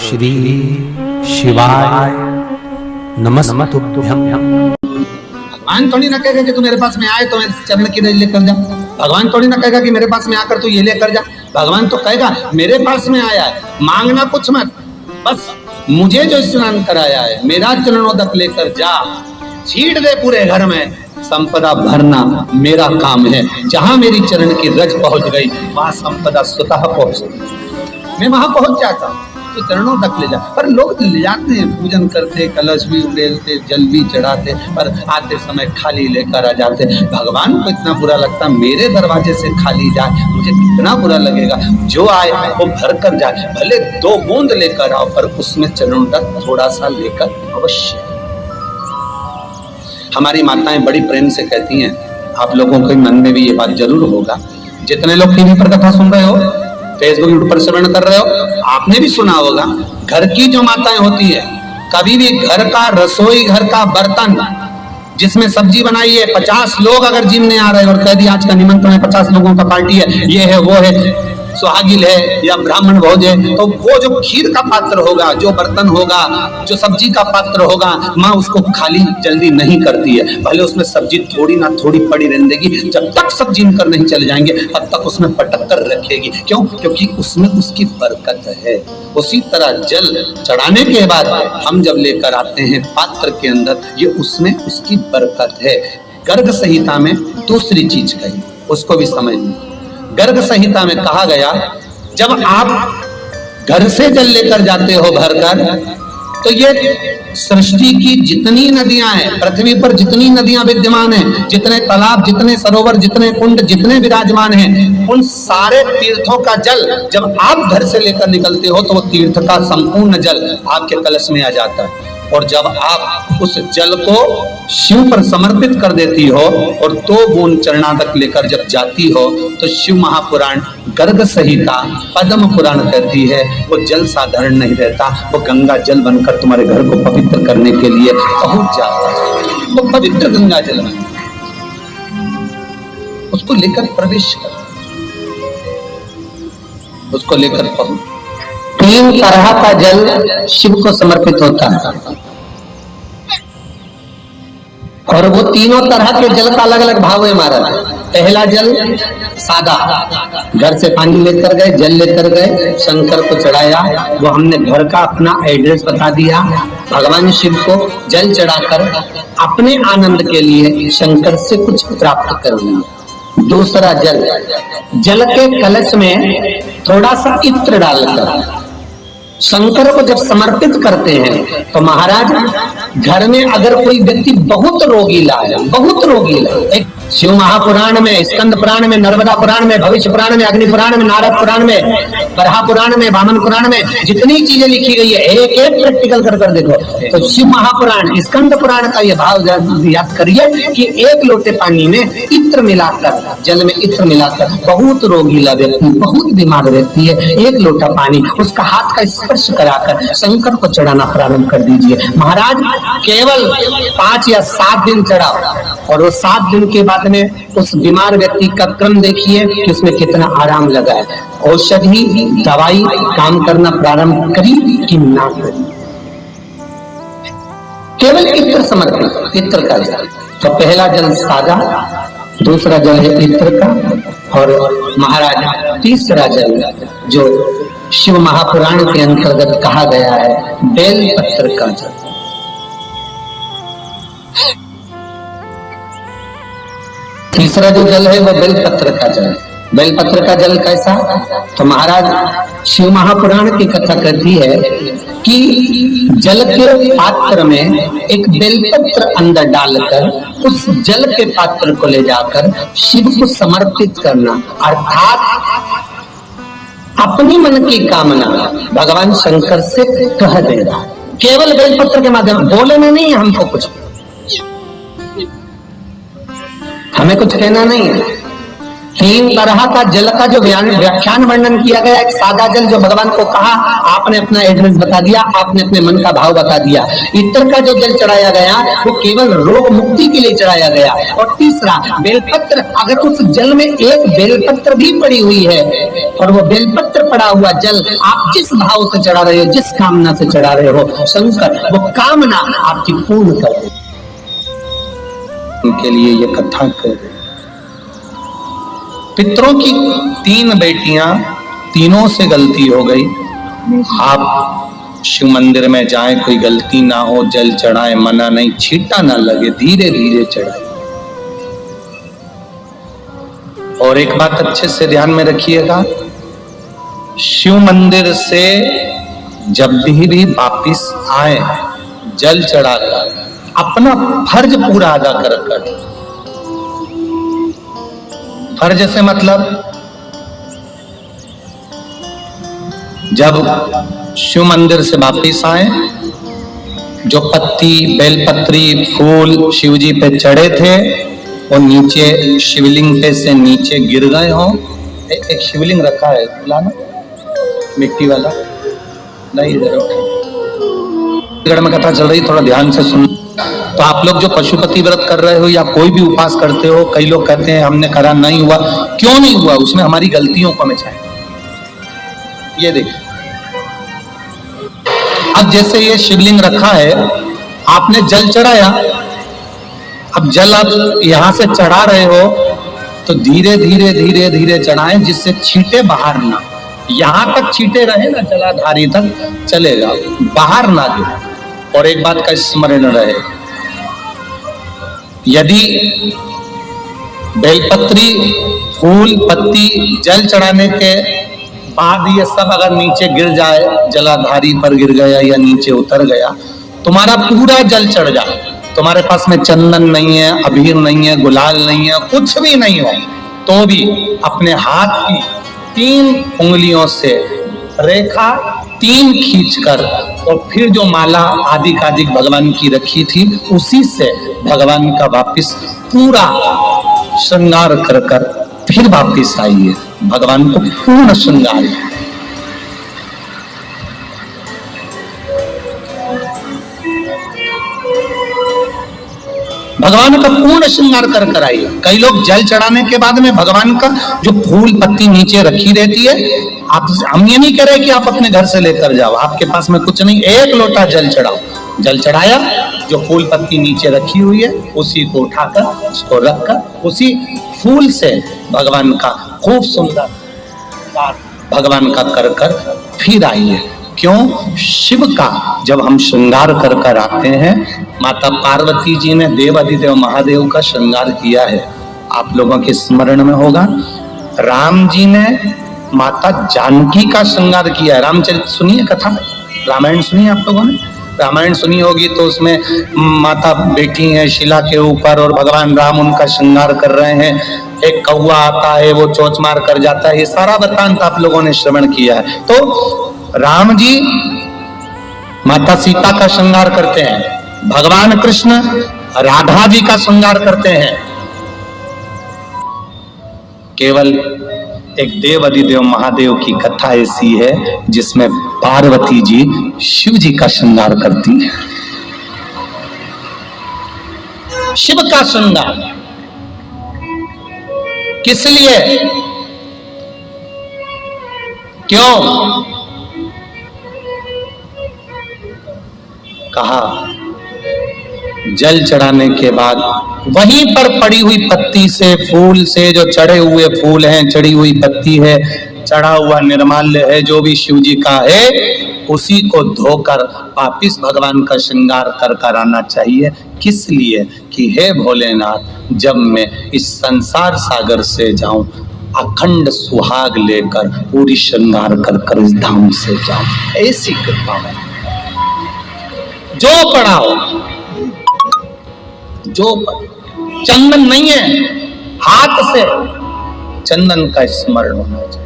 श्री शिवाय नमस्तुभ्यं। भगवान थोड़ी ना कहेगा कि तू मेरे पास में आए तो मेरे चरण की रज लेकर जा। भगवान थोड़ी ना कहेगा कि मेरे पास में आकर तू ये लेकर जा। भगवान तो कहेगा मेरे पास में आया है, मांगना कुछ मत, बस मुझे जो स्नान कराया है मेरा चरणोदक लेकर जा, छीट दे पूरे घर में, संपदा भरना मेरा काम है। जहां मेरी चरण की रज पहुंच गई वहां संपदा स्वतः पहुंच गई, मैं वहां पहुंच जाता हूं। तो चरणों तक ले जा। पर लोग ले जाते हैं, पूजन करते, कलश भी उड़ेलते, जल भी चढ़ाते, पर आते समय खाली लेकर आ जाते। भगवान को इतना बुरा लगता, मेरे दरवाजे से खाली जाए मुझे कितना बुरा लगेगा। जो आए वो भर कर जाए, भले 2 बूंद लेकर आओ, पर उसमें चरणों तक थोड़ा सा लेकर अवश्य। हमारी माताएं बड़ी प्रेम से कहती हैं, आप लोगों के मन में भी ये बात जरूर होगा, जितने लोग टीवी पर कथा सुन रहे हो, फेसबुक यूट्यूब पर श्रवण कर रहे हो, आपने भी सुना होगा, घर की जो माताएं होती है, कभी भी घर का रसोई घर का बर्तन जिसमें सब्जी बनाई है, 50 लोग अगर जिमने आ रहे हैं और कह दिया आज का निमंत्रण है, 50 लोगों का पार्टी है, ये है वो है, सुहागिल है या ब्राह्मण भोज है, तो वो जो खीर का पात्र होगा, जो बर्तन होगा, जो सब्जी का पात्र होगा, माँ उसको खाली जल्दी नहीं करती है। भले उसमें सब्जी थोड़ी ना थोड़ी पड़ी रहने देगी, जब तक सब जिम कर नहीं चले जाएंगे तब तक उसमें पटक कर रखेगी। क्यों? क्योंकि उसमें उसकी बरकत है। उसी तरह जल चढ़ाने के बाद हम जब लेकर आते हैं पात्र के अंदर, ये उसमें उसकी बरकत है। गर्ग संहिता में दूसरी चीज कही, उसको भी समझ लो। गर्ग संहिता में कहा गया, जब आप घर से जल लेकर जाते हो भरकर, तो ये सृष्टि की जितनी नदियां हैं, पृथ्वी पर जितनी नदियां विद्यमान हैं, जितने तालाब, जितने सरोवर, जितने कुंड, जितने विराजमान हैं, उन सारे तीर्थों का जल जब आप घर से लेकर निकलते हो तो वो तीर्थ का संपूर्ण जल आपके कलश में आ जाता है। और जब आप उस जल को शिव पर समर्पित कर देती हो और 2 बूंद चरणादक लेकर जब जाती हो, तो शिव महापुराण गर्ग संहिता पद्म पुराण कहती है वो जल साधारण नहीं रहता, वो गंगा जल बनकर तुम्हारे घर को पवित्र करने के लिए पहुंच जाता है। वो पवित्र गंगा जल है, उसको लेकर प्रवेश कर, उसको लेकर पहुंच। 3 तरह का जल शिव को समर्पित होता है, और वो तीनों तरह के जल का अलग अलग भाव है महाराज। पहला जल सादा, घर से पानी लेकर गए, जल लेकर गए, शंकर को चढ़ाया, वो हमने घर का अपना एड्रेस बता दिया, भगवान शिव को जल चढ़ाकर अपने आनंद के लिए शंकर से कुछ प्राप्त कर लिया। दूसरा जल, जल के कलश में थोड़ा सा इत्र डालकर शंकर को जब समर्पित करते हैं, तो महाराज घर में अगर कोई व्यक्ति बहुत रोगीला है, बहुत रोगीला, एक शिव महापुराण में, स्कंद पुराण में, नर्मदा पुराण में, भविष्य पुराण में, अग्नि पुराण में, नारद पुराण में, बरहा पुराण में, वामन पुराण में जितनी चीजें लिखी गई है, एक एक प्रैक्टिकल कर देखो, तो शिव महापुराण, स्कंद पुराण का यह भाव याद करिए कि 1 लोटे पानी में इत्र मिलाकर, जल में इत्र मिलाकर, बहुत रोगीला व्यक्ति, बहुत बीमार व्यक्ति है, 1 लोटा पानी उसका हाथ का स्पर्श कराकर शंकर को चढ़ाना प्रारंभ कर दीजिए। महाराज केवल 5 या 7 दिन चढ़ाओ, और वो 7 दिन के बाद में उस बीमार व्यक्ति का क्रम देखिए कि उसमें कितना आराम लगा है। औषधि दवाई काम करना प्रारंभ करी कि ना करी, केवल इत्र समर्पित, इत्र का जल। तो पहला जल सादा, दूसरा जल है इत्र का, और महाराज तीसरा जल जो शिव महापुराण के अंतर्गत कहा गया है, बेल पत्र का जल। तीसरा जो जल है वो बेलपत्र का जल। बेलपत्र का जल कैसा? तो महाराज शिव महापुराण की कथा कहती है कि जल के पात्र में एक बेलपत्र अंदर डालकर उस जल के पात्र को ले जाकर शिव को समर्पित करना, अर्थात अपनी मन की कामना भगवान शंकर से कह देना, केवल बेलपत्र के माध्यम, बोलना नहीं है हमको कुछ, हमें कुछ कहना नहीं है, तीन तरह का जल का जो व्याख्यान वर्णन किया गया। एक सादा जल जो भगवान को कहा, आपने अपना एड्रेस बता दिया, आपने अपने मन का भाव बता दिया। इत्र का जो जल चढ़ाया गया वो केवल रोग मुक्ति के लिए चढ़ाया गया। और तीसरा बेलपत्र, अगर उस जल में एक बेलपत्र भी पड़ी हुई है और वो बेलपत्र पड़ा हुआ जल आप जिस भाव से चढ़ा रहे हो, जिस कामना से चढ़ा रहे हो, शंकर वो कामना आपकी पूर्ण कर दे। उनके लिए ये कथा कर रहे। पितरों की 3 बेटियां, तीनों से गलती हो गई। आप शिव मंदिर में जाएं, कोई गलती ना हो, जल चढ़ाएं, मना नहीं, छींटा ना लगे, धीरे धीरे चढ़ाएं। और एक बात अच्छे से ध्यान में रखिएगा, शिव मंदिर से जब भी वापिस आए जल चढ़ाकर अपना फर्ज पूरा अदा कर। फर्ज से मतलब जब शिव मंदिर से वापिस आए, जो पत्ती, बेलपत्री, फूल शिव जी पे चढ़े थे वो नीचे शिवलिंग पे से नीचे गिर गए हों। एक शिवलिंग रखा है लाना, मिट्टी वाला नहीं, इधर में कथा चल रही, थोड़ा ध्यान से सुन। तो आप लोग जो पशुपति व्रत कर रहे हो या कोई भी उपास करते हो, कई लोग कहते हैं हमने करा नहीं हुआ। क्यों नहीं हुआ? उसमें हमारी गलतियों को हमें चाहिए। ये देखिए, अब जैसे ये शिवलिंग रखा है, आपने जल चढ़ाया, अब जल आप यहां से चढ़ा रहे हो तो धीरे धीरे धीरे धीरे चढ़ाएं, जिससे छींटे बाहर ना, यहां तक छींटे रहे ना, जलाधारी तक चलेगा, बाहर ना गिरे। और एक बात का स्मरण रहे, यदि बेलपत्री, फूल, पत्ती जल चढ़ाने के बाद ये सब अगर नीचे गिर जाए, जलाधारी पर गिर गया या नीचे उतर गया, तुम्हारा पूरा जल चढ़ जाए, तुम्हारे पास में चंदन नहीं है, अबीर नहीं है, गुलाल नहीं है, कुछ भी नहीं हो, तो भी अपने हाथ की 3 उंगलियों से रेखा 3 खींचकर और फिर जो माला आदिक भगवान की रखी थी उसी से भगवान का वापिस पूरा श्रृंगार कर फिर वापिस आइए, भगवान को पूर्ण श्रृंगार। भगवान का पूर्ण श्रृंगार कर आइए। कई लोग जल चढ़ाने के बाद में भगवान का जो फूल पत्ती नीचे रखी रहती है, आप, हम ये नहीं कह रहे कि आप अपने घर से लेकर जाओ, आपके पास में कुछ नहीं, 1 लोटा जल चढ़ाओ। जल चढ़ाया, जो फूल पत्ती नीचे रखी हुई है उसी को उठाकर, उसको रखकर, उसी फूल से भगवान का खूब सुंदर भगवान का कर फिर आइए। क्यों? शिव का जब हम श्रृंगार कर आते हैं, माता पार्वती जी ने देव अधिदेव महादेव का श्रृंगार किया है, आप लोगों के स्मरण में होगा। राम जी ने माता जानकी का श्रृंगार किया है। रामचरित सुनिए कथा, रामायण सुनिए, आप लोगों ने रामायण सुनी होगी, तो उसमें माता बैठी है शिला के ऊपर और भगवान राम उनका श्रृंगार कर रहे हैं। एक कौवा आता है, वो चोंच मार कर जाता है, ये सारा वृत्तांत आप लोगों ने श्रवण किया है। तो राम जी माता सीता का श्रृंगार करते हैं, भगवान कृष्ण राधा जी का श्रृंगार करते हैं। केवल एक देव अधिदेव महादेव की कथा ऐसी है जिसमें पार्वती जी शिव जी का श्रृंगार करती है। शिव का श्रृंगार किस लिए? क्यों? कहा जल चढ़ाने के बाद वहीं पर पड़ी हुई पत्ती से, फूल से, जो चढ़े हुए फूल हैं, चढ़ी हुई पत्ती है, चढ़ा हुआ निर्माल्य है, जो भी शिव जी का है, उसी को धोकर वापिस भगवान का श्रृंगार कर आना चाहिए। किस लिए? कि हे भोलेनाथ, जब मैं इस संसार सागर से जाऊं, अखंड सुहाग लेकर पूरी श्रृंगार कर इस धाम से जाऊं। ऐसी कृपा है। जो पढ़ाओ, जो चंदन नहीं है, हाथ से चंदन का स्मरण होना चाहिए।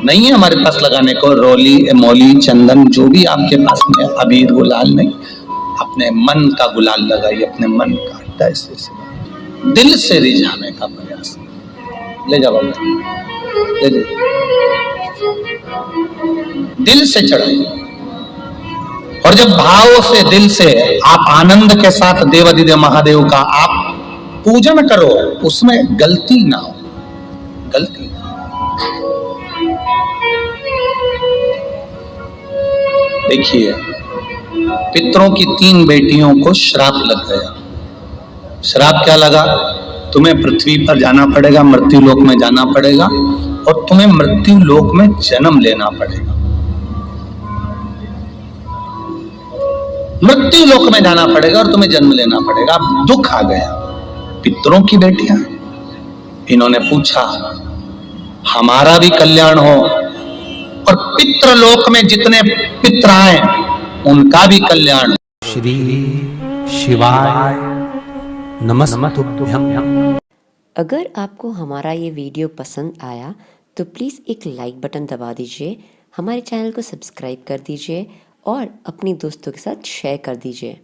नहीं है हमारे पास लगाने को रोली, मौली, चंदन, जो भी आपके पास में, अबीर, गुलाल नहीं, अपने मन का गुलाल लगाइए, अपने मन का। ऐसे दिल से रिझाने का प्रयास। ले जाओ बाबा, ले जाओ, दिल से चढ़ाइए। और जब भाव से, दिल से आप आनंद के साथ देवाधिदेव महादेव का आप पूजन करो, उसमें गलती ना हो, गलती। देखिए, पितरों की 3 बेटियों को श्राप लग गया। श्राप क्या लगा? तुम्हें पृथ्वी पर जाना पड़ेगा, मृत्यु लोक में जाना पड़ेगा, और तुम्हें मृत्यु लोक में जन्म लेना पड़ेगा। मृत्यु लोक में जाना पड़ेगा और तुम्हें जन्म लेना पड़ेगा। अब दुख आ गया। पितरों की बेटियां, इन्होंने पूछा हमारा भी कल्याण हो और पितृलोक में जितने पितर आए उनका भी कल्याण हो। श्री शिवाय नमस्तुभ्यं। अगर आपको हमारा ये वीडियो पसंद आया तो प्लीज़ एक लाइक बटन दबा दीजिए, हमारे चैनल को सब्सक्राइब कर दीजिए और अपनी दोस्तों के साथ शेयर कर दीजिए।